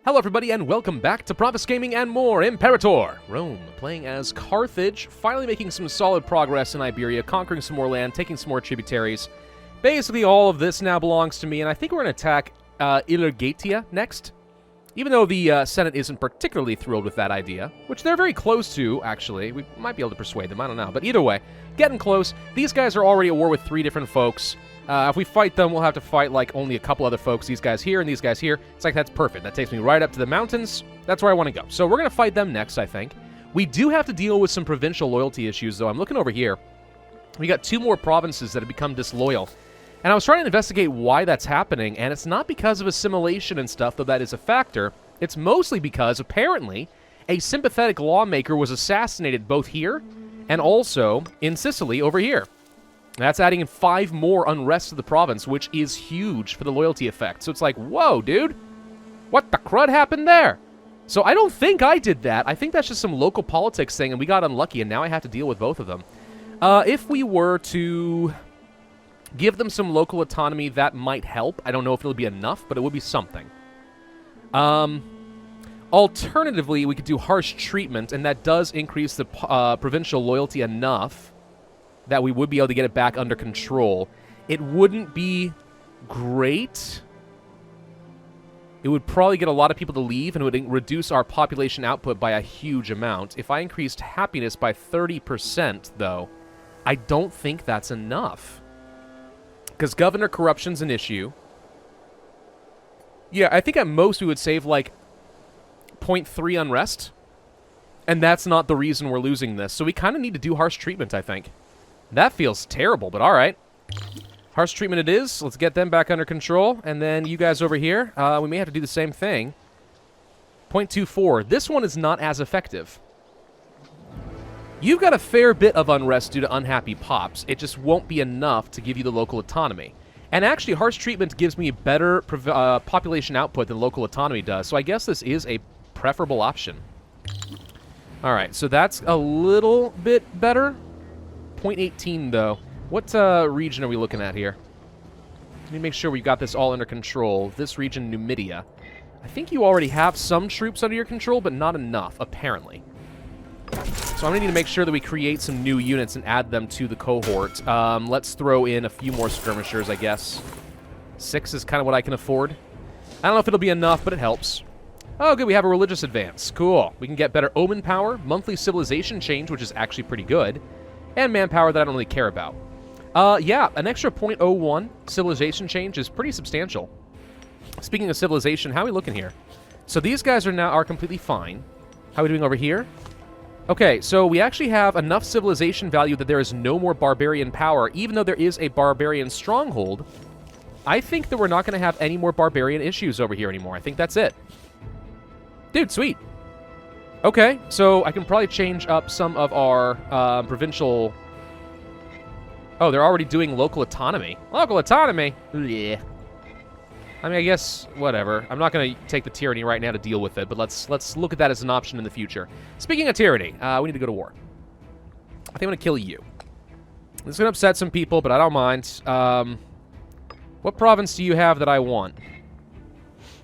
Hello everybody and welcome back to Pravus Gaming and more Imperator! Rome, playing as Carthage, finally making some solid progress in Iberia, conquering some more land, taking some more tributaries. Basically all of this now belongs to me, and I think we're going to attack Illergatia next. Even though the Senate isn't particularly thrilled with that idea, which they're very close to, actually. We might be able to persuade them, I don't know. But either way, getting close. These guys are already at war with 3 different folks. If we fight them, we'll have to fight, like, only a couple other folks. These guys here and these guys here. It's like, that's perfect. That takes me right up to the mountains. That's where I want to go. So we're going to fight them next, I think. We do have to deal with some provincial loyalty issues, though. I'm looking over here. We got 2 more provinces that have become disloyal. And I was trying to investigate why that's happening, and it's not because of assimilation and stuff, though that is a factor. It's mostly because, apparently, a sympathetic lawmaker was assassinated both here and also in Sicily over here. That's adding in 5 more unrest to the province, which is huge for the loyalty effect. So it's like, whoa, dude, what the crud happened there? So I don't think I did that. I think that's just some local politics thing, and we got unlucky, and now I have to deal with both of them. If we were to give them some local autonomy, that might help. I don't know if it'll be enough, but it would be something. Alternatively, we could do harsh treatment, and that does increase the provincial loyalty enough that we would be able to get it back under control. It wouldn't be great. It would probably get a lot of people to leave, and it would reduce our population output by a huge amount. If I increased happiness by 30%, though, I don't think that's enough. Because governor corruption's an issue. Yeah, I think at most we would save, like, 0.3 unrest. And that's not the reason we're losing this. So we kind of need to do harsh treatment, I think. That feels terrible, but alright. Harsh treatment it is. Let's get them back under control. And then you guys over here, we may have to do the same thing. 0.24. This one is not as effective. You've got a fair bit of unrest due to unhappy pops. It just won't be enough to give you the local autonomy. And actually, harsh treatment gives me better population output than local autonomy does. So I guess this is a preferable option. Alright, so that's a little bit better. 0.18, though. What region are we looking at here? Let me make sure we've got this all under control. This region, Numidia. I think you already have some troops under your control, but not enough, apparently. So I'm going to need to make sure that we create some new units and add them to the cohort. Let's throw in a few more skirmishers, I guess. 6 is kind of what I can afford. I don't know if it'll be enough, but it helps. Oh, good, we have a religious advance. Cool. We can get better omen power, monthly civilization change, which is actually pretty good, and manpower that I don't really care about. Yeah, an extra 0.01 civilization change is pretty substantial. Speaking of civilization, how are we looking here? So these guys are completely fine. How are we doing over here? Okay, so we actually have enough civilization value that there is no more barbarian power, even though there is a barbarian stronghold. I think that we're not going to have any more barbarian issues over here anymore. I think that's it. Dude, sweet. Okay, so I can probably change up some of our provincial... Oh, they're already doing local autonomy. Local autonomy? Yeah. I mean, I guess, whatever. I'm not going to take the tyranny right now to deal with it, but let's look at that as an option in the future. Speaking of tyranny, we need to go to war. I think I'm going to kill you. This is going to upset some people, but I don't mind. What province do you have that I want?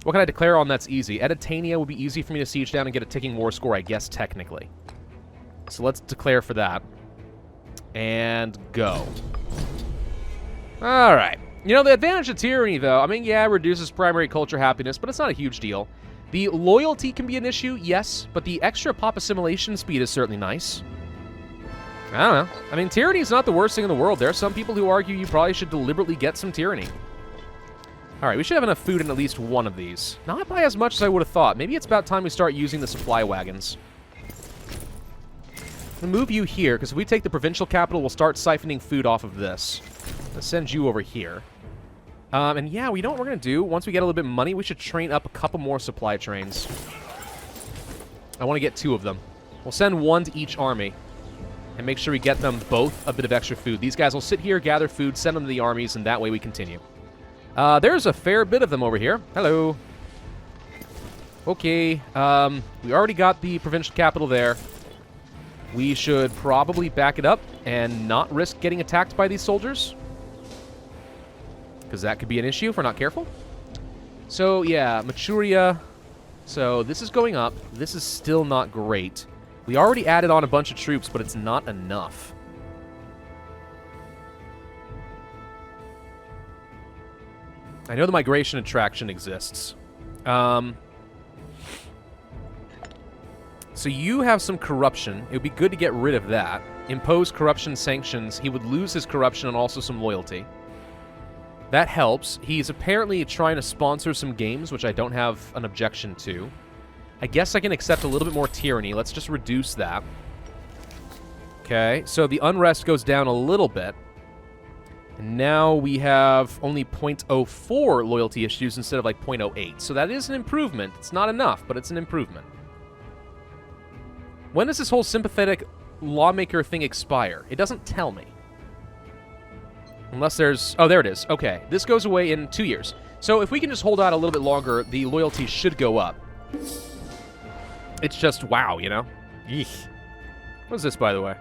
What can I declare on that's easy? Editania would be easy for me to siege down and get a ticking war score, I guess, technically. So let's declare for that. And go. Alright. You know, the advantage of tyranny, though, I mean, yeah, it reduces primary culture happiness, but it's not a huge deal. The loyalty can be an issue, yes, but the extra pop assimilation speed is certainly nice. I don't know. I mean, tyranny is not the worst thing in the world. There are some people who argue you probably should deliberately get some tyranny. Alright, we should have enough food in at least one of these. Not by as much as I would have thought. Maybe it's about time we start using the supply wagons. I'm going to move you here, because if we take the provincial capital, we'll start siphoning food off of this. Let's send you over here. And yeah, we know what we're going to do. Once we get a little bit of money, we should train up a couple more supply trains. I want to get 2 of them. We'll send 1 to each army. And make sure we get them both a bit of extra food. These guys will sit here, gather food, send them to the armies, and that way we continue. There's a fair bit of them over here. Hello. Okay. We already got the provincial capital there. We should probably back it up and not risk getting attacked by these soldiers. Because that could be an issue if we're not careful. So, yeah, Maturia, So this is going up. This is still not great. We already added on a bunch of troops, but it's not enough. I know the migration attraction exists. So you have some corruption. It would be good to get rid of that. Impose corruption sanctions. He would lose his corruption and also some loyalty. That helps. He's apparently trying to sponsor some games, which I don't have an objection to. I guess I can accept a little bit more tyranny. Let's just reduce that. Okay, so the unrest goes down a little bit. And now we have only 0.04 loyalty issues instead of like 0.08. So that is an improvement. It's not enough, but it's an improvement. When does this whole sympathetic lawmaker thing expire? It doesn't tell me. Unless there's... Oh, there it is. Okay. This goes away in 2 years. So if we can just hold out a little bit longer, the loyalty should go up. It's just, wow, you know? Yeesh. What is this, by the way?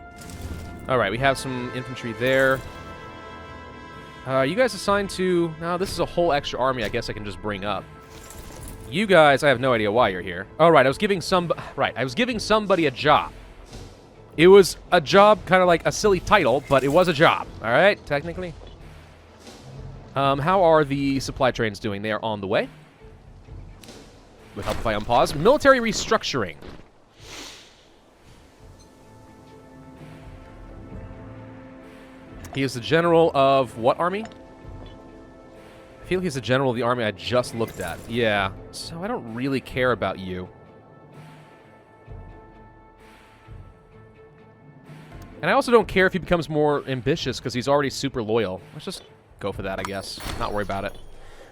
Alright, we have some infantry there. You guys assigned to... No, this is a whole extra army I guess I can just bring up. You guys, I have no idea why you're here. Oh, right, I was giving somebody a job. It was a job, kind of like a silly title, but it was a job, all right, technically. How are the supply trains doing? They are on the way. Would help if I unpause. Military restructuring. He is the general of what army? I feel like he's the general of the army I just looked at. Yeah, so I don't really care about you. And I also don't care if he becomes more ambitious because he's already super loyal. Let's just go for that, I guess. Not worry about it.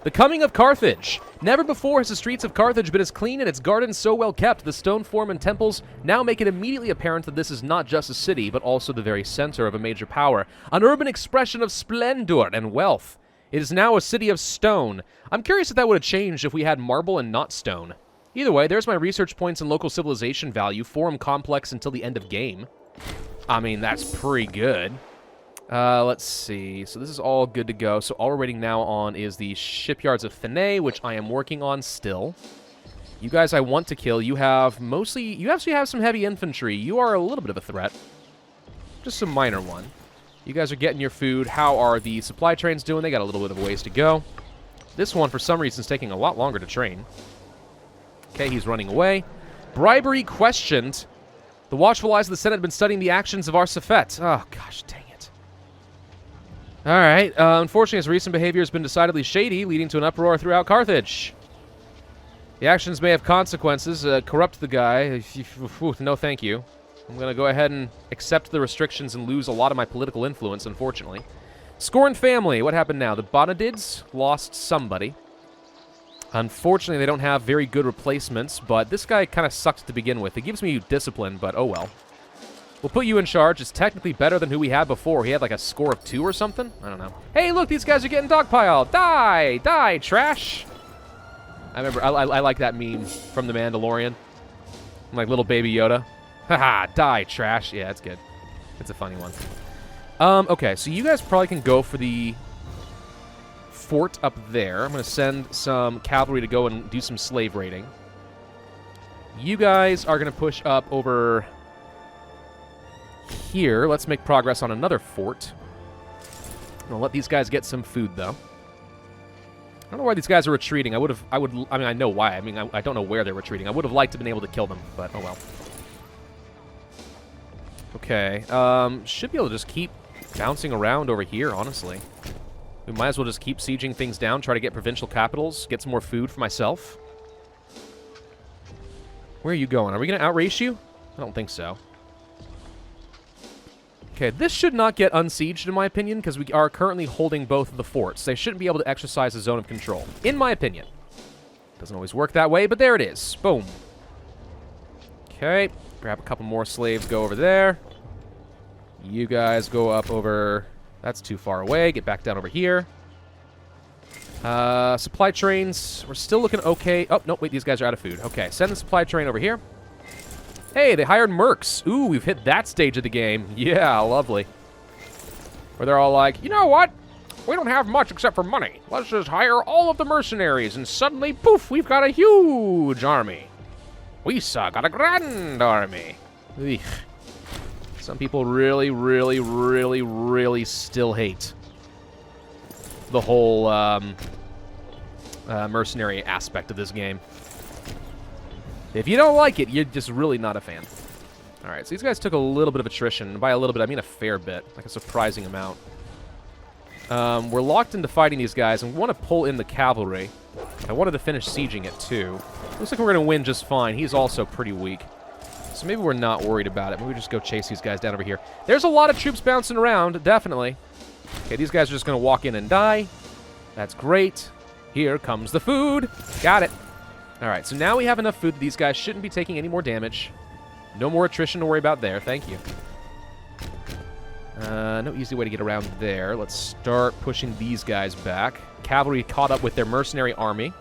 The coming of Carthage. Never before has the streets of Carthage been as clean and its gardens so well kept. The stone form and temples now make it immediately apparent that this is not just a city, but also the very center of a major power. An urban expression of splendor and wealth. It is now a city of stone. I'm curious if that would have changed if we had marble and not stone. Either way, there's my research points and local civilization value. Forum complex until the end of game. I mean, that's pretty good. Let's see. So this is all good to go. So all we're waiting now on is the shipyards of Thanay, which I am working on still. You guys I want to kill. You have mostly... You actually have some heavy infantry. You are a little bit of a threat. Just a minor one. You guys are getting your food. How are the supply trains doing? They got a little bit of a ways to go. This one, for some reason, is taking a lot longer to train. Okay, he's running away. Bribery questioned. The watchful eyes of the Senate have been studying the actions of our Safet. Oh, gosh, dang it. All right. Unfortunately, his recent behavior has been decidedly shady, leading to an uproar throughout Carthage. The actions may have consequences. Corrupt the guy. No, thank you. I'm going to go ahead and accept the restrictions and lose a lot of my political influence, unfortunately. Scorn family. What happened now? The Bonadids lost somebody. Unfortunately, they don't have very good replacements, but this guy kind of sucks to begin with. It gives me discipline, but oh well. We'll put you in charge. It's technically better than who we had before. He had like a score of 2 or something. I don't know. Hey, look, these guys are getting dogpiled. Die! Die, trash! I remember, I like that meme from the Mandalorian. Like little baby Yoda. Haha, die, trash. Yeah, it's good. It's a funny one. Okay, so you guys probably can go for the fort up there. I'm going to send some cavalry to go and do some slave raiding. You guys are going to push up over here. Let's make progress on another fort. I'll let these guys get some food, though. I don't know why these guys are retreating. I mean, I know why. I mean, I don't know where they're retreating. I would have liked to have been able to kill them, but oh well. Okay, should be able to just keep bouncing around over here, honestly. We might as well just keep sieging things down, try to get provincial capitals, get some more food for myself. Where are you going? Are we going to outrace you? I don't think so. Okay, this should not get unsieged, in my opinion, because we are currently holding both of the forts. They shouldn't be able to exercise a zone of control, in my opinion. Doesn't always work that way, but there it is. Boom. Okay, grab a couple more slaves, go over there. You guys go up over... That's too far away. Get back down over here. Supply trains. We're still looking okay. Oh, no, wait, these guys are out of food. Okay, send the supply train over here. Hey, they hired mercs. Ooh, we've hit that stage of the game. Yeah, lovely. Where they're all like, you know what? We don't have much except for money. Let's just hire all of the mercenaries, and suddenly, poof, we've got a huge army. We got a grand army. Eek. Some people really, really, really, really still hate the whole mercenary aspect of this game. If you don't like it, you're just really not a fan. All right, so these guys took a little bit of attrition. By a little bit, I mean a fair bit, like a surprising amount. We're locked into fighting these guys, and we want to pull in the cavalry. I wanted to finish sieging it, too. Looks like we're going to win just fine. He's also pretty weak. So maybe we're not worried about it. Maybe we just go chase these guys down over here. There's a lot of troops bouncing around, definitely. Okay, these guys are just going to walk in and die. That's great. Here comes the food. Got it. All right, so now we have enough food that these guys shouldn't be taking any more damage. No more attrition to worry about there. Thank you. No easy way to get around there. Let's start pushing these guys back. Cavalry caught up with their mercenary army.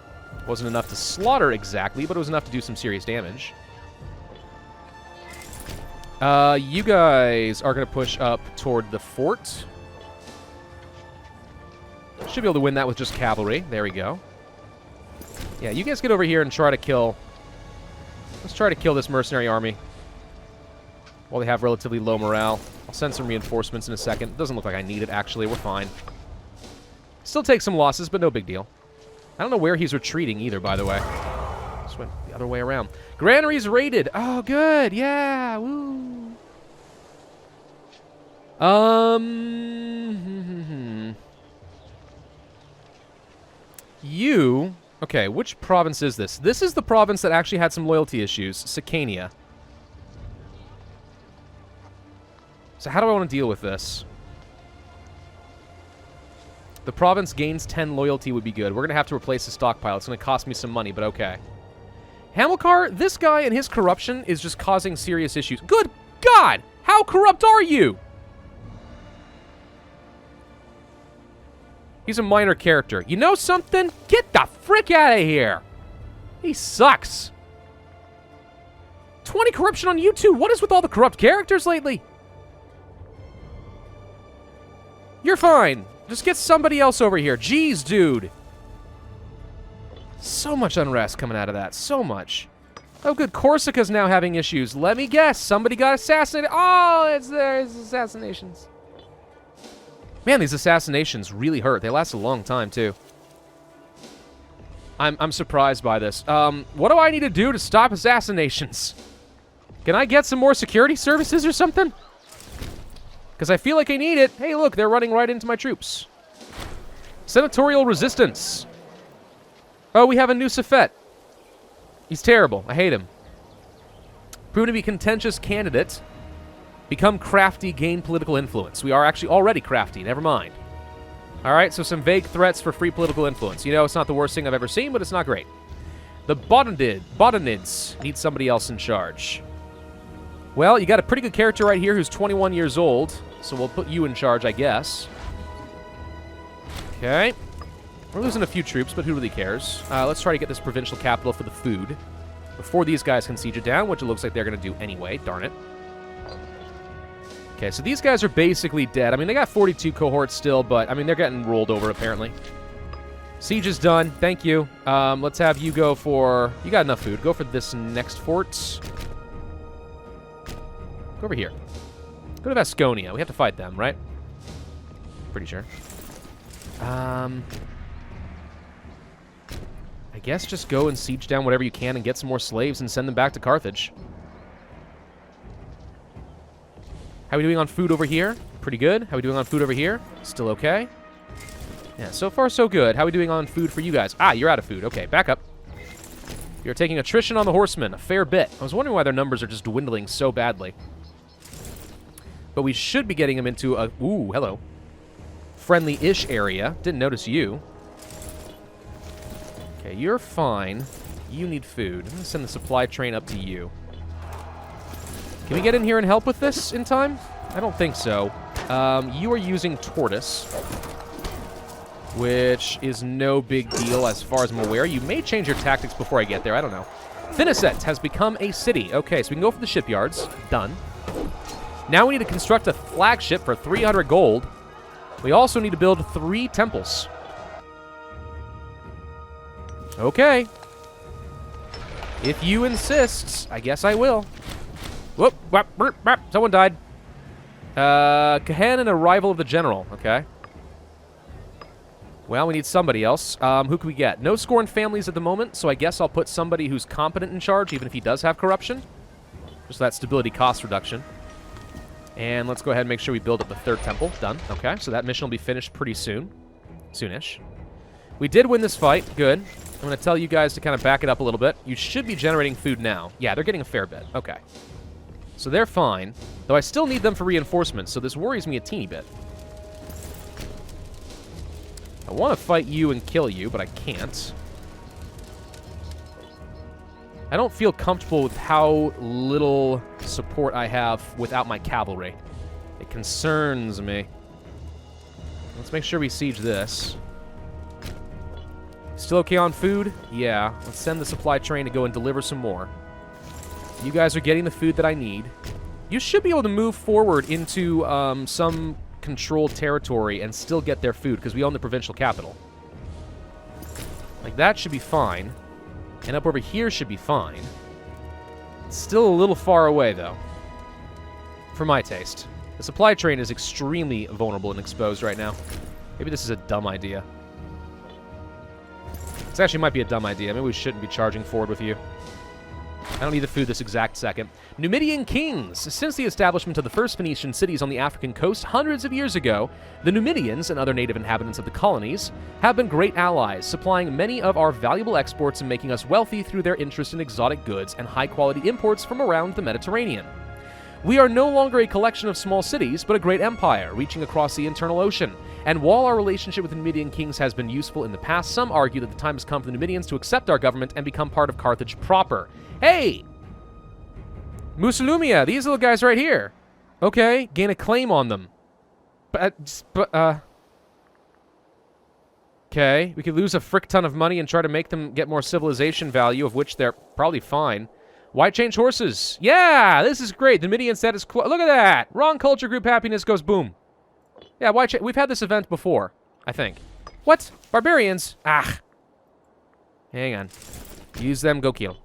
Wasn't enough to slaughter exactly, but it was enough to do some serious damage. You guys are going to push up toward the fort. Should be able to win that with just cavalry. There we go. Yeah, you guys get over here and try to kill... Let's try to kill this mercenary army while they have relatively low morale. I'll send some reinforcements in a second. It doesn't look like I need it, actually. We're fine. Still take some losses, but no big deal. I don't know where he's retreating either, by the way. Just went the other way around. Granaries raided. Oh, good. Yeah. Woo. You... Okay, which province is this? This is the province that actually had some loyalty issues. Sicania. So how do I want to deal with this? The province gains 10 loyalty would be good. We're going to have to replace the stockpile. It's going to cost me some money, but okay. Hamilcar, this guy and his corruption is just causing serious issues. Good God! How corrupt are you? He's a minor character. You know something? Get the frick out of here! He sucks. 20 corruption on you two. What is with all the corrupt characters lately? You're fine. Just get somebody else over here. Jeez, dude. So much unrest coming out of that. So much. Oh, good. Corsica's now having issues. Let me guess. Somebody got assassinated. Oh, it's assassinations. Man, these assassinations really hurt. They last a long time, too. I'm surprised by this. What do I need to do to stop assassinations? Can I get some more security services or something? Because I feel like I need it. Hey, look, they're running right into my troops. Senatorial resistance. Oh, we have a new Safet. He's terrible. I hate him. Proven to be contentious candidate. Become crafty, gain political influence. We are actually already crafty. Never mind. All right, so some vague threats for free political influence. You know, it's not the worst thing I've ever seen, but it's not great. The Botanids need somebody else in charge. Well, you got a pretty good character right here who's 21 years old, so we'll put you in charge, I guess. Okay. We're losing a few troops, but who really cares? Let's try to get this provincial capital for the food before these guys can siege it down, which it looks like they're going to do anyway. Darn it. Okay, so these guys are basically dead. I mean, they got 42 cohorts still, but, I mean, they're getting rolled over, apparently. Siege is done. Thank you. Let's have you go for... You got enough food. Go for this next fort. Go over here. Go to Vasconia. We have to fight them, right? Pretty sure. I guess just go and siege down whatever you can and get some more slaves and send them back to Carthage. How are we doing on food over here? Pretty good. How are we doing on food over here? Still okay. Yeah, so far so good. How are we doing on food for you guys? Ah, you're out of food. Okay, back up. You're taking attrition on the horsemen, a fair bit. I was wondering why their numbers are just dwindling so badly. But we should be getting them into a... Ooh, hello. Friendly-ish area. Didn't notice you. Okay, you're fine. You need food. I'm going to send the supply train up to you. Can we get in here and help with this in time? I don't think so. You are using Tortoise, which is no big deal as far as I'm aware. You may change your tactics before I get there. I don't know. Thinisset has become a city. Okay, so we can go for the shipyards. Done. Now we need to construct a flagship for 300 gold. We also need to build 3 temples. Okay. If you insist, I guess I will. Whoop, whap, burp, whap. Someone died. Kahan and a rival of the general. Okay. Well, we need somebody else. Who can we get? No scorned families at the moment, so I guess I'll put somebody who's competent in charge, even if he does have corruption. Just that stability cost reduction. And let's go ahead and make sure we build up the 3rd temple. Done. Okay, so that mission will be finished pretty soon. Soonish. We did win this fight. Good. I'm going to tell you guys to kind of back it up a little bit. You should be generating food now. Yeah, they're getting a fair bit. Okay. So they're fine. Though I still need them for reinforcements, so this worries me a teeny bit. I want to fight you and kill you, but I can't. I don't feel comfortable with how little support I have without my cavalry. It concerns me. Let's make sure we siege this. Still okay on food? Yeah. Let's send the supply train to go and deliver some more. You guys are getting the food that I need. You should be able to move forward into some controlled territory and still get their food, because we own the provincial capital. Like, that should be fine. And up over here should be fine. It's still a little far away, though. For my taste. The supply train is extremely vulnerable and exposed right now. Maybe this is a dumb idea. This actually might be a dumb idea. Maybe we shouldn't be charging forward with you. I don't need the food this exact second. Midian Kings. Since the establishment of the first Phoenician cities on the African coast hundreds of years ago, the Numidians and other native inhabitants of the colonies have been great allies, supplying many of our valuable exports and making us wealthy through their interest in exotic goods and high-quality imports from around the Mediterranean. We are no longer a collection of small cities, but a great empire, reaching across the internal ocean. And while our relationship with the Midian Kings has been useful in the past, some argue that the time has come for the Numidians to accept our government and become part of Carthage proper. Hey! Musulumia, these little guys right here. Okay, gain a claim on them. Okay, we could lose a frick ton of money and try to make them get more civilization value, of which they're probably fine. Why change horses? Yeah, this is great. The Midian status quo. Look at that. Wrong culture group happiness goes boom. Yeah, why change? We've had this event before, I think. What? Barbarians? Ah. Hang on. Use them, go kill.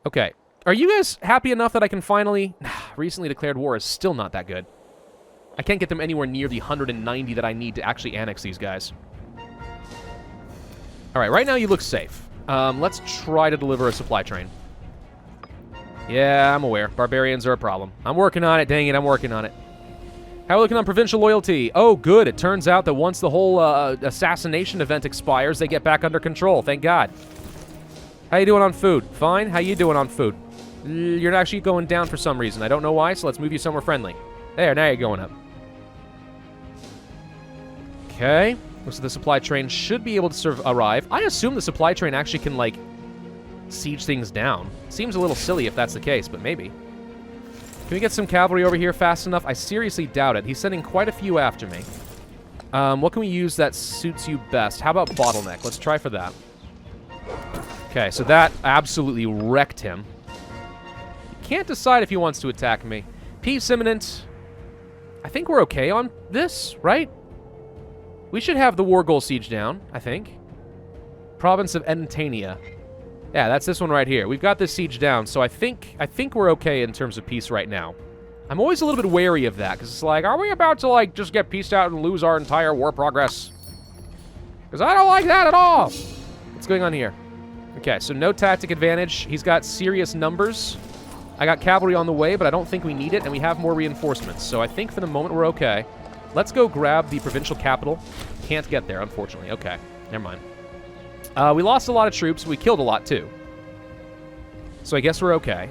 Okay. Are you guys happy enough that I can finally... Recently declared war is still not that good. I can't get them anywhere near the 190 that I need to actually annex these guys. Alright, right now you look safe. Let's try to deliver a supply train. Yeah, I'm aware. Barbarians are a problem. I'm working on it, dang it, I'm working on it. How are we looking on provincial loyalty? Oh, good. It turns out that once the whole assassination event expires, they get back under control. Thank God. How you doing on food? Fine. How you doing on food? You're actually going down for some reason. I don't know why, so let's move you somewhere friendly. There, now you're going up. Okay. Looks like the supply train should be able to arrive. I assume the supply train actually can, like, siege things down. Seems a little silly if that's the case, but maybe. Can we get some cavalry over here fast enough? I seriously doubt it. He's sending quite a few after me. What can we use that suits you best? How about bottleneck? Let's try for that. Okay, so that absolutely wrecked him. He can't decide if he wants to attack me. Peace imminent. I think we're okay on this, right? We should have the war goal siege down, I think. Province of Entania. Yeah, that's this one right here. We've got this siege down, so I think we're okay in terms of peace right now. I'm always a little bit wary of that, because it's like, are we about to, like, just get pieced out and lose our entire war progress? Because I don't like that at all! What's going on here? Okay, so no tactic advantage. He's got serious numbers. I got cavalry on the way, but I don't think we need it, and we have more reinforcements. So I think for the moment we're okay. Let's go grab the provincial capital. Can't get there, unfortunately. Okay, never mind. We lost a lot of troops. We killed a lot, too. So I guess we're okay.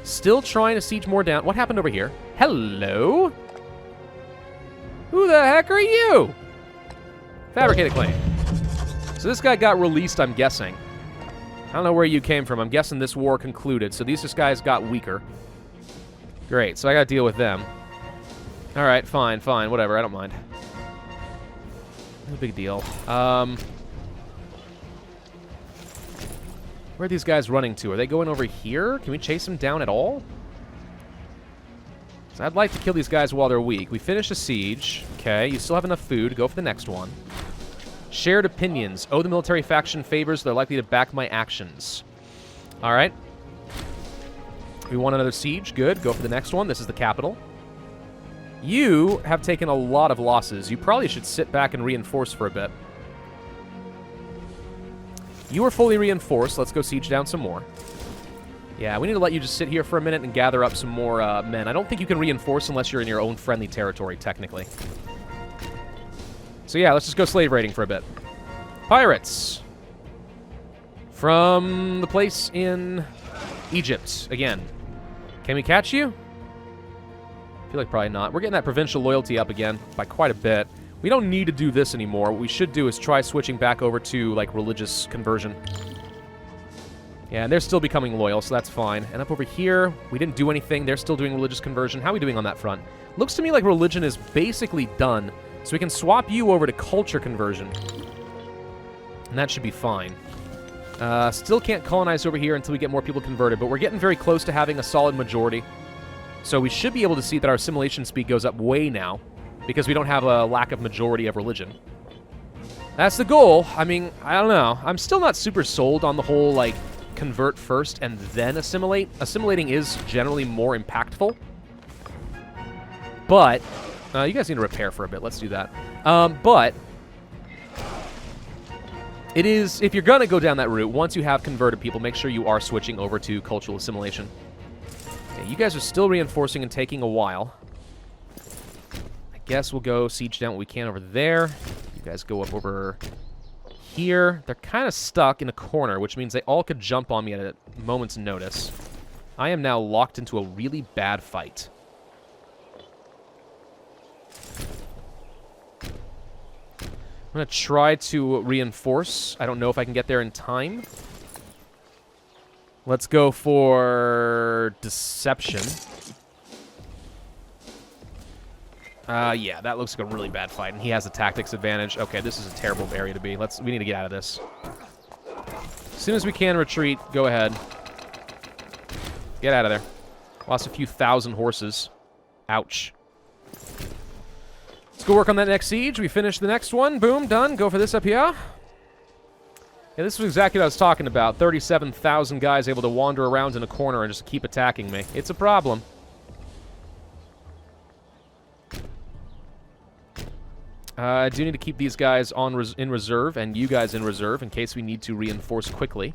Still trying to siege more down. What happened over here? Hello? Who the heck are you? Fabricated claim. So this guy got released, I'm guessing. I don't know where you came from. I'm guessing this war concluded. So these guys got weaker. Great, so I gotta deal with them. Alright, fine, whatever. I don't mind. No big deal. Where are these guys running to? Are they going over here? Can we chase them down at all? So I'd like to kill these guys while they're weak. We finished a siege. Okay, you still have enough food. Go for the next one. Shared opinions. Owe the military faction favors. They're likely to back my actions. All right. We want another siege. Good. Go for the next one. This is the capital. You have taken a lot of losses. You probably should sit back and reinforce for a bit. You are fully reinforced. Let's go siege down some more. Yeah, we need to let you just sit here for a minute and gather up some more men. I don't think you can reinforce unless you're in your own friendly territory, technically. So yeah, let's just go slave raiding for a bit. Pirates. From the place in Egypt, again. Can we catch you? I feel like probably not. We're getting that provincial loyalty up again by quite a bit. We don't need to do this anymore. What we should do is try switching back over to, like, religious conversion. Yeah, and they're still becoming loyal, so that's fine. And up over here, we didn't do anything. They're still doing religious conversion. How are we doing on that front? Looks to me like religion is basically done, so we can swap you over to culture conversion. And that should be fine. Still can't colonize over here until we get more people converted, but we're getting very close to having a solid majority. So we should be able to see that our assimilation speed goes up way now, because we don't have a lack of majority of religion. That's the goal. I mean, I don't know. I'm still not super sold on the whole, like, convert first and then assimilate. Assimilating is generally more impactful. But, you guys need to repair for a bit. Let's do that. But, it is, if you're going to go down that route, once you have converted people, make sure you are switching over to cultural assimilation. Okay, you guys are still reinforcing and taking a while. I guess we'll go siege down what we can over there. You guys go up over here. They're kind of stuck in a corner, which means they all could jump on me at a moment's notice. I am now locked into a really bad fight. I'm going to try to reinforce. I don't know if I can get there in time. Let's go for deception. Yeah, that looks like a really bad fight, and he has a tactics advantage. Okay, this is a terrible area to be. We need to get out of this. As soon as we can retreat, go ahead. Get out of there. Lost a few thousand horses. Ouch. Let's go work on that next siege. We finish the next one. Boom, done. Go for this up here. Yeah, this was exactly what I was talking about. 37,000 guys able to wander around in a corner and just keep attacking me. It's a problem. I do need to keep these guys in reserve and you guys in reserve in case we need to reinforce quickly.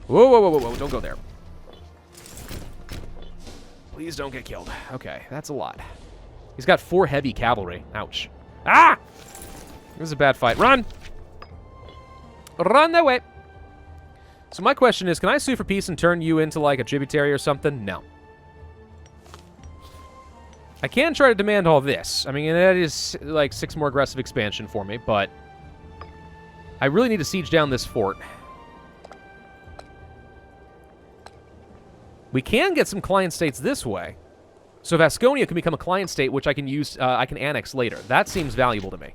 Whoa, whoa, whoa, whoa, whoa. Don't go there. Please don't get killed. Okay, that's a lot. He's got 4 heavy cavalry. Ouch. Ah! This is a bad fight. Run! Run away! So my question is, can I sue for peace and turn you into, like, a tributary or something? No. I can try to demand all this. I mean, that is, like, 6 more aggressive expansion for me, but I really need to siege down this fort. We can get some client states this way. So Vasconia can become a client state, which I can use, I can annex later. That seems valuable to me.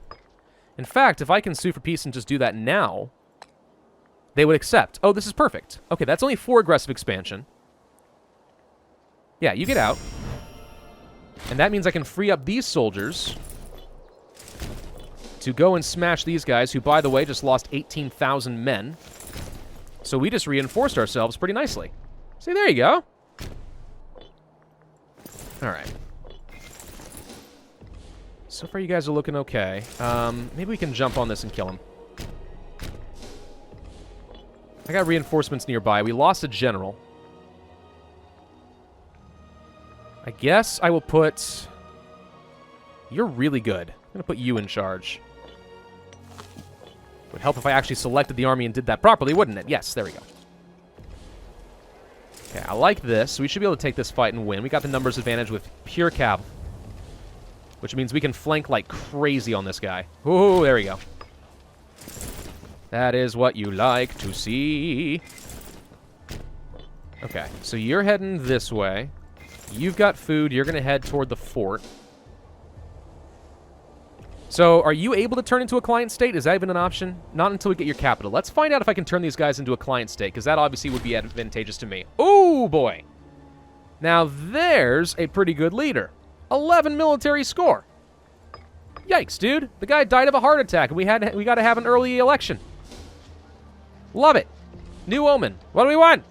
In fact, if I can sue for peace and just do that now, they would accept. Oh, this is perfect. Okay, that's only 4 aggressive expansion. Yeah, you get out. And that means I can free up these soldiers to go and smash these guys, who, by the way, just lost 18,000 men. So we just reinforced ourselves pretty nicely. See, there you go. Alright. So far you guys are looking okay. Maybe we can jump on this and kill him. I got reinforcements nearby. We lost a general. I guess I will put... You're really good. I'm going to put you in charge. Would help if I actually selected the army and did that properly, wouldn't it? Yes, there we go. Okay, I like this. We should be able to take this fight and win. We got the numbers advantage with pure cav, which means we can flank like crazy on this guy. Ooh, there we go. That is what you like to see. Okay, so you're heading this way. You've got food. You're going to head toward the fort. So, are you able to turn into a client state? Is that even an option? Not until we get your capital. Let's find out if I can turn these guys into a client state, because that obviously would be advantageous to me. Oh, boy. Now, there's a pretty good leader. 11 military score. Yikes, dude. The guy died of a heart attack, and we got to have an early election. Love it. New Omen. What do we want?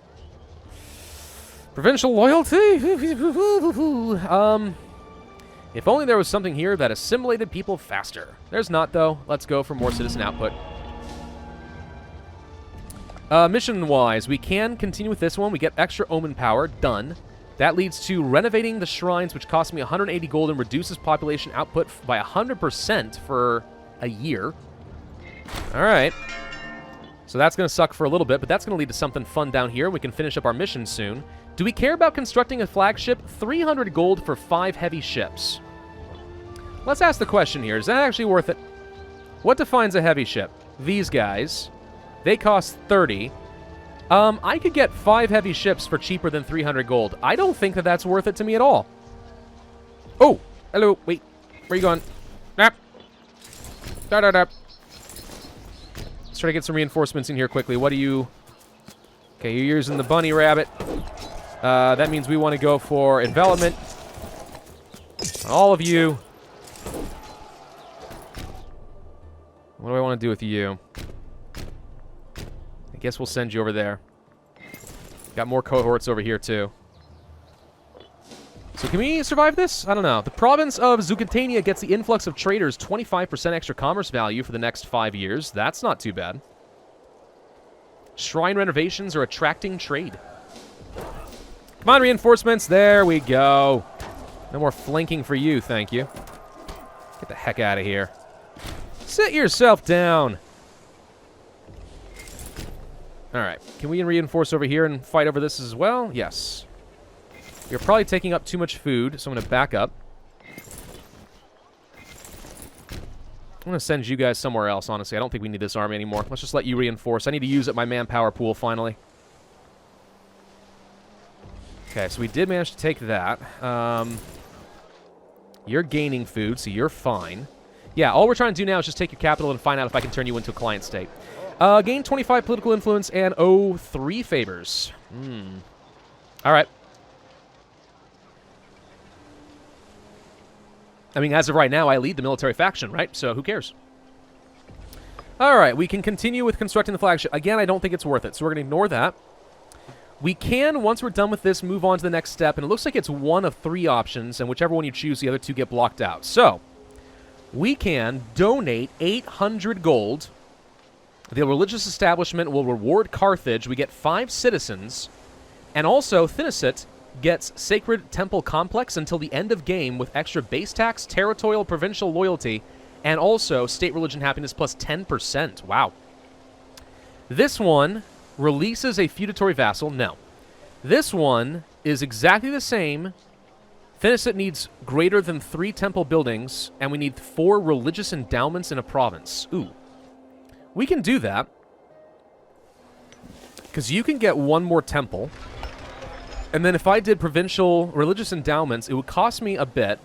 Provincial loyalty? If only there was something here that assimilated people faster. There's not, though. Let's go for more citizen output. Mission-wise, we can continue with this one. We get extra Omen power. Done. That leads to renovating the shrines, which costs me 180 gold and reduces population output by 100% for a year. All right. So that's going to suck for a little bit, but that's going to lead to something fun down here. We can finish up our mission soon. Do we care about constructing a flagship? 300 gold for 5 heavy ships. Let's ask the question here. Is that actually worth it? What defines a heavy ship? These guys. They cost 30. I could get 5 heavy ships for cheaper than 300 gold. I don't think that that's worth it to me at all. Oh, hello. Wait, where are you going? Nap. Da-da-da. Let's try to get some reinforcements in here quickly. What do you... Okay, you're using the bunny rabbit. That means we want to go for envelopment. All of you. What do I want to do with you? I guess we'll send you over there. Got more cohorts over here, too. So can we survive this? I don't know. The province of Zucatania gets the influx of traders, 25% extra commerce value for the next 5 years. That's not too bad. Shrine renovations are attracting trade. Come on, reinforcements. There we go. No more flanking for you, thank you. Get the heck out of here. Sit yourself down. All right. Can we reinforce over here and fight over this as well? Yes. You're probably taking up too much food, so I'm going to back up. I'm going to send you guys somewhere else, honestly. I don't think we need this army anymore. Let's just let you reinforce. I need to use up my manpower pool, finally. Okay, so we did manage to take that. You're gaining food, so you're fine. Yeah, all we're trying to do now is just take your capital and find out if I can turn you into a client state. Gain 25 political influence and 3 favors. All right. I mean, as of right now, I lead the military faction, right? So who cares? All right, we can continue with constructing the flagship. Again, I don't think it's worth it, so we're going to ignore that. We can, once we're done with this, move on to the next step, and it looks like it's one of 3 options, and whichever one you choose, the other 2 get blocked out. So, we can donate 800 gold. The religious establishment will reward Carthage. We get 5 citizens, and also Thinasit gets Sacred Temple Complex until the end of game with extra base tax, territorial provincial loyalty, and also state religion happiness plus 10%. Wow. This one releases a feudatory vassal. No. This one is exactly the same. Thinasit needs greater than 3 temple buildings, and we need 4 religious endowments in a province. Ooh. We can do that. Because you can get 1 more temple. And then if I did provincial religious endowments, it would cost me a bit.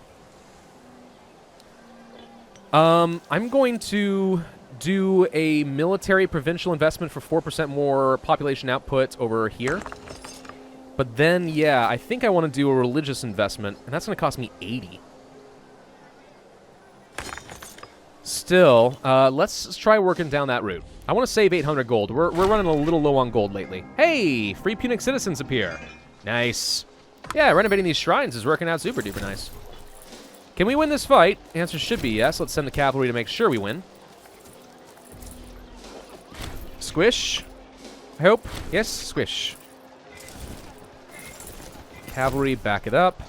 I'm going to do a military provincial investment for 4% more population output over here. But then, yeah, I think I want to do a religious investment, and that's going to cost me 80. Still, let's try working down that route. I want to save 800 gold. We're running a little low on gold lately. Hey, free Punic citizens appear. Nice. Yeah, renovating these shrines is working out super duper nice. Can we win this fight? The answer should be yes. Let's send the cavalry to make sure we win. Squish. I hope. Yes, squish. Cavalry, back it up.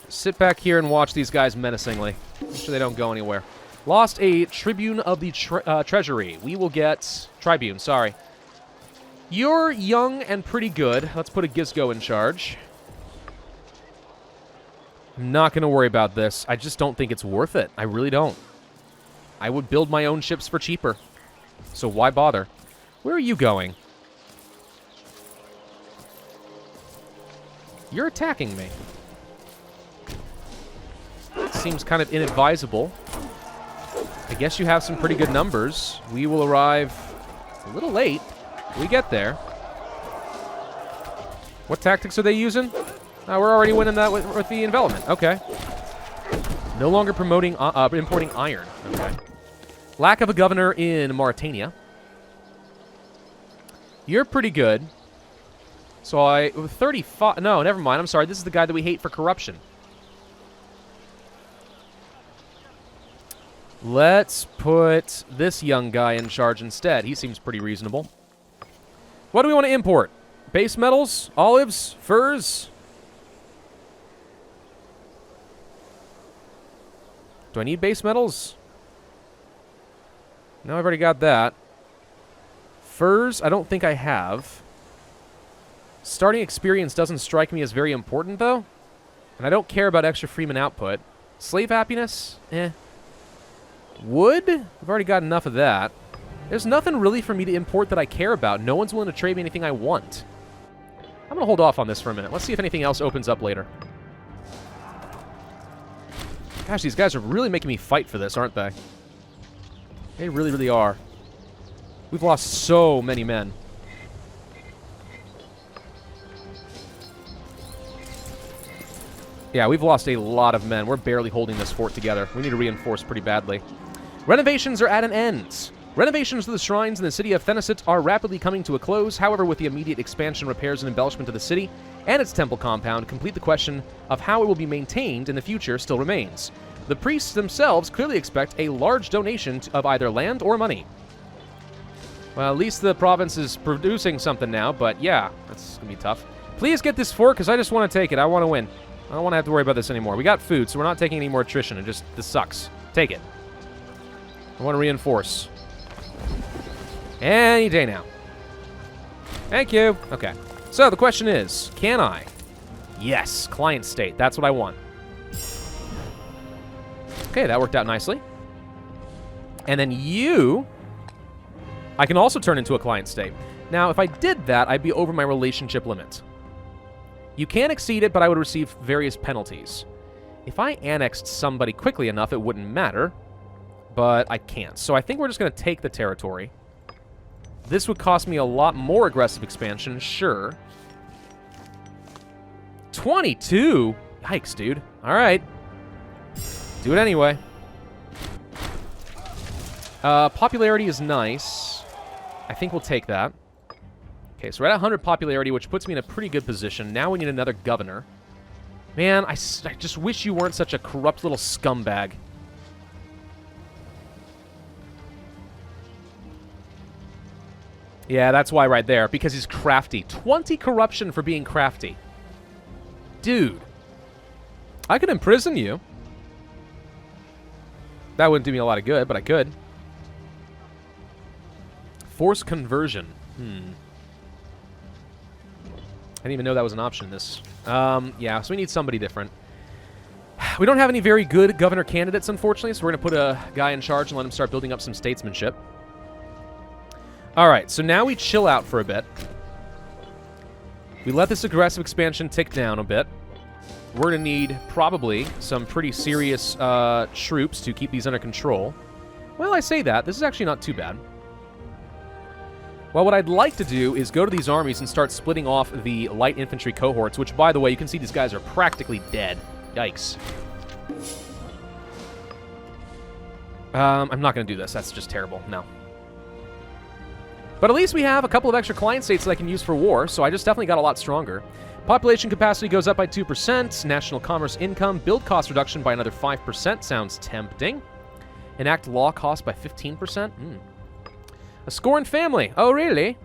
Sit back here and watch these guys menacingly. Make sure they don't go anywhere. Lost a tribune of the treasury. We will get... Tribune, sorry. You're young and pretty good. Let's put a Gizgo in charge. I'm not going to worry about this. I just don't think it's worth it. I really don't. I would build my own ships for cheaper. So why bother? Where are you going? You're attacking me. Seems kind of inadvisable. I guess you have some pretty good numbers. We will arrive a little late. We get there. What tactics are they using? We're already winning that with the envelopment. Okay. No longer promoting, importing iron. Okay. Lack of a governor in Mauritania. You're pretty good. So 35... No, never mind. I'm sorry. This is the guy that we hate for corruption. Let's put this young guy in charge instead. He seems pretty reasonable. What do we want to import? Base metals? Olives? Furs? Do I need base metals? No, I've already got that. Furs? I don't think I have. Starting experience doesn't strike me as very important, though. And I don't care about extra freeman output. Slave happiness? Eh. Wood? I've already got enough of that. There's nothing really for me to import that I care about. No one's willing to trade me anything I want. I'm going to hold off on this for a minute. Let's see if anything else opens up later. Gosh, these guys are really making me fight for this, aren't they? They really, really are. We've lost so many men. Yeah, we've lost a lot of men. We're barely holding this fort together. We need to reinforce pretty badly. Renovations are at an end. Renovations to the shrines in the city of Thanasit are rapidly coming to a close. However, with the immediate expansion, repairs, and embellishment of the city and its temple compound, complete the question of how it will be maintained in the future still remains. The priests themselves clearly expect a large donation of either land or money. Well, at least the province is producing something now, but yeah, that's going to be tough. Please get this fort, because I just want to take it. I want to win. I don't want to have to worry about this anymore. We got food, so we're not taking any more attrition. This sucks. Take it. I want to reinforce. Any day now. Thank you. Okay. So the question is, can I? Yes, client state. That's what I want. Okay, that worked out nicely. And then you, I can also turn into a client state. Now, if I did that, I'd be over my relationship limit. You can exceed it, but I would receive various penalties. If I annexed somebody quickly enough, it wouldn't matter, but I can't. So I think we're just going to take the territory. This would cost me a lot more aggressive expansion, sure. 22? Yikes, dude. All right. Do it anyway. Popularity is nice. I think we'll take that. Okay, so we're at 100 popularity, which puts me in a pretty good position. Now we need another governor. Man, I just wish you weren't such a corrupt little scumbag. Yeah, that's why right there, because he's crafty. 20 corruption for being crafty. Dude. I could imprison you. That wouldn't do me a lot of good, but I could. Force conversion. I didn't even know that was an option in this. Yeah, so we need somebody different. We don't have any very good governor candidates, unfortunately, so we're going to put a guy in charge and let him start building up some statesmanship. All right, so now we chill out for a bit. We let this aggressive expansion tick down a bit. We're going to need probably some pretty serious troops to keep these under control. Well, I say that. This is actually not too bad. Well, what I'd like to do is go to these armies and start splitting off the light infantry cohorts, which, by the way, you can see these guys are practically dead. Yikes. I'm not going to do this. That's just terrible. No. But at least we have a couple of extra client states that I can use for war, so I just definitely got a lot stronger. Population capacity goes up by 2%. National commerce income. Build cost reduction by another 5%. Sounds tempting. Enact law cost by 15%. A scorned family. Oh, really?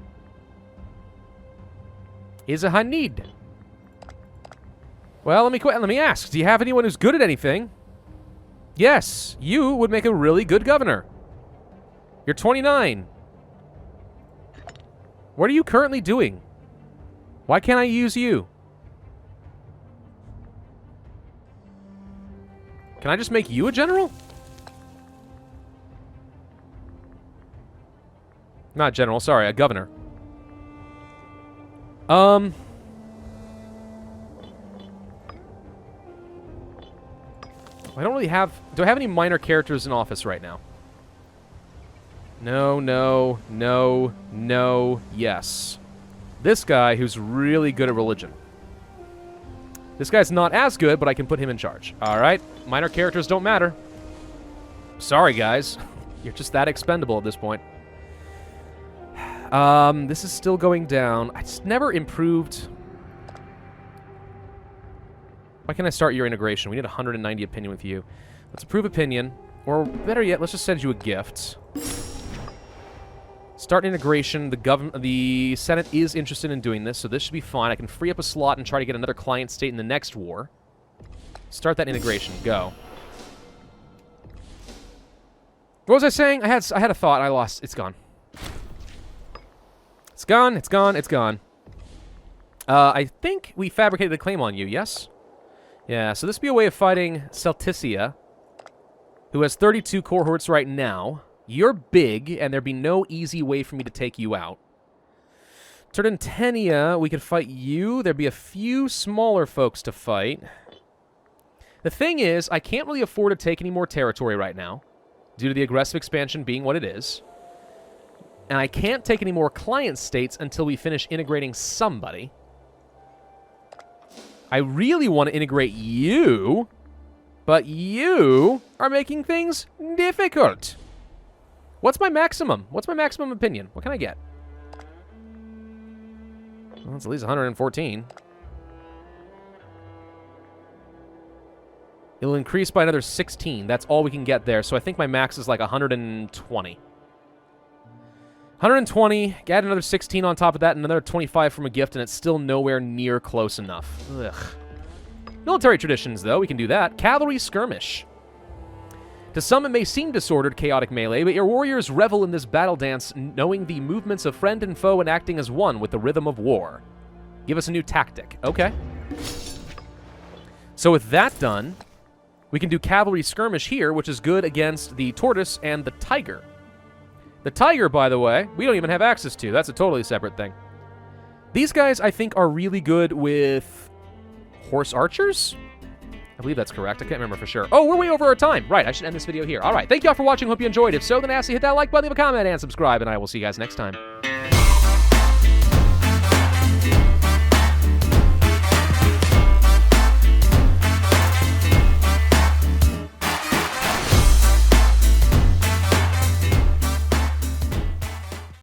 Is a Hanid. Well, let me ask. Do you have anyone who's good at anything? Yes, you would make a really good governor. You're 29. What are you currently doing? Why can't I use you? Can I just make you a general? Not general, sorry, a governor. I don't really have... Do I have any minor characters in office right now? No, no, no, no, yes. this guy who's really good at religion. This guy's not as good, but I can put him in charge. All right, minor characters don't matter. Sorry, guys. You're just that expendable at this point. This is still going down. I just never improved. Why can't I start your integration? We need 190 opinion with you. Let's approve opinion. Or better yet, let's just send you a gift. Start integration. The Senate is interested in doing this, so this should be fine. I can free up a slot and try to get another client state in the next war. Start that integration. Go. What was I saying? I had a thought. I lost. It's gone. It's gone. It's gone. It's gone. I think we fabricated a claim on you. Yes. Yeah. So this would be a way of fighting Celticia, who has 32 cohorts right now. You're big, and there'd be no easy way for me to take you out. Turdentenia, we could fight you. There'd be a few smaller folks to fight. The thing is, I can't really afford to take any more territory right now, due to the aggressive expansion being what it is. And I can't take any more client states until we finish integrating somebody. I really want to integrate you, but you are making things difficult. What's my maximum? What's my maximum opinion? What can I get? Well, it's at least 114. It'll increase by another 16. That's all we can get there. So I think my max is like 120. 120, add another 16 on top of that, and another 25 from a gift, and it's still nowhere near close enough. Ugh. Military traditions, though, we can do that. Cavalry skirmish. To some, it may seem disordered, chaotic melee, but your warriors revel in this battle dance, knowing the movements of friend and foe and acting as one with the rhythm of war. Give us a new tactic. Okay. So with that done, we can do cavalry skirmish here, which is good against the tortoise and the tiger. The tiger, by the way, we don't even have access to. That's a totally separate thing. These guys, I think, are really good with horse archers? I believe that's correct. I can't remember for sure. Oh, we're way over our time. Right, I should end this video here. All right, thank you all for watching. Hope you enjoyed. If so, then I ask you hit that like button, leave a comment, and subscribe, and I will see you guys next time.